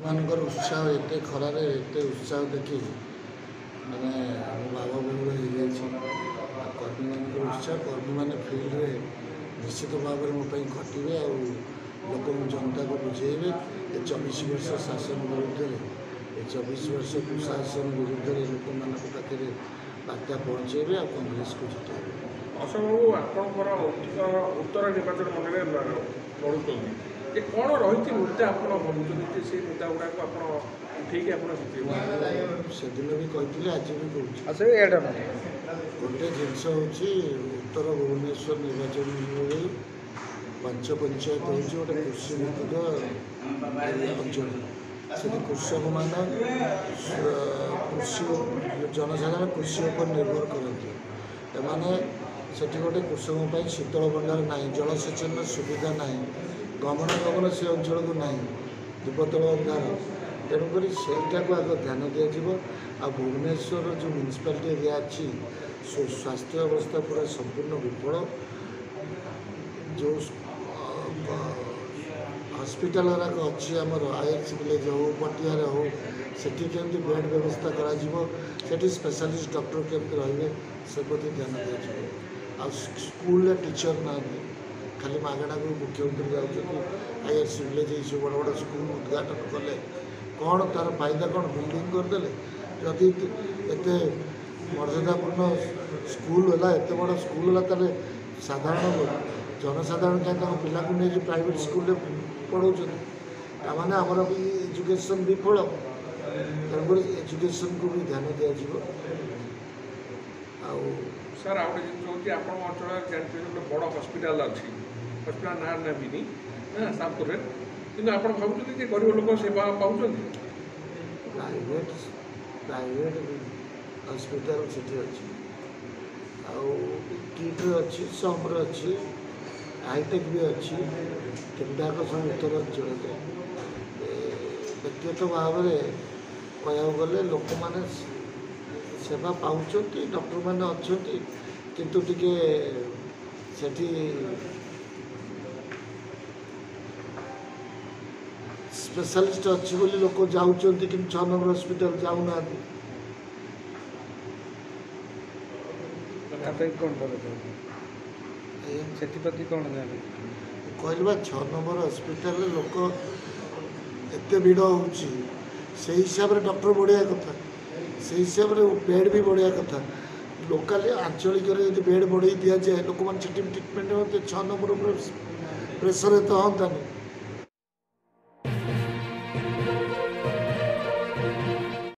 मानकर उत्साह एत खरार एत उत्साह देखी मैंने बाबा बहुल हो कर्मी मान उत्साह कर्मी मैंने फिल्ड में निश्चित भाव में मोप खटे आ लोक जनता को बुझेबे 24 वर्ष शासन विरुद्ध 24 वर्ष कुशासन विरुद्ध लोक मान पाखे बार्ता पहुँचे आ कांग्रेस को जितेबे। अशोक बाबू आपंकर उत्तर निर्वाचन मंडल लड़ुं ये कौन रही मुद्दा आप भावुँ से मुद्दा गुड़ाक आप उठेक से दिन भी कही आज भी कहूँ गोटे जिनस हूँ उत्तर भुवनेश्वर निर्वाचन मंडल 5 पंचायत हूँ गोटे कृषि भित्तिक अंचल से कृषक मान कृषि जनसाधारण कृषि उपर निर्भर करते एमाने से गोटे कृषकों शीतल भंडार ना जलसेचन सुविधा ना गमनागमन से अंचल को ना दीपतल अंधार तेणुक सेटा को आग ध्यान दिज्व आ भुवनेश्वर जो म्यूनिसिपालिटी एरिया अच्छी स्वास्थ्य अवस्था पूरा संपूर्ण विफल जो हॉस्पिटल गुराक अच्छी आमर आईएक्स विलेज हो पटियार हो सेठी केमती बेड व्यवस्था करा स्पेशलिस्ट डॉक्टर केमती रहिबे से प्रति ध्यान दिज्व आ स्कूल टीचर ना खाली मागणा को मुख्यमंत्री जाऊँ आईएक्स विलेज ये बड़ बड़ स्कूल उद्घाटन कले कौन तार फायदा कौन बिल्डिंग करदे जदि एत मर्यादापूर्ण स्कूल है एत बड़ स्कूल है ताले साधारण लोग जनसाधारण क्या पिला को नहीं प्राइवेट स्कूल पढ़ाऊँ मैंने आमर भी एजुकेशन विफल तेणुक एजुकेशन को भी ध्यान दिज्व सर आउ जिन आप अंचल जानते गोटे बड़ हस्पिटाल अच्छी हस्पिटाल ना नेबिनी सामपुर कि आप भावुँ गरीब लोक सेवा पाँच प्राइवेट हस्पिटाल से अच्छी किट्रे अच्छी सम्रे अच्छी हाईटेक भी अच्छी तीनटाक सब उत्तर अंचल व्यक्तिगत भाव में कह गले लोक मैंने सेवा पाँच डॉक्टर मैंने अच्छा किंतु टिके सेठी स्पेशलिस्ट अच्छी बोली लोक जाऊँच कि 6 नंबर हॉस्पिटल जाऊना कहवा 6 नंबर हॉस्पिटल लोक एत भिड़ हो हिसाब से डॉक्टर बढ़िया कथा से हिसाब से बेड भी बढ़िया कथा लोकाली आंचलिक यदि बेड बढ़े दि जाए लोक मैंने ट्रिटमेंट होते 6 नंबर प्रेसर तो हाँ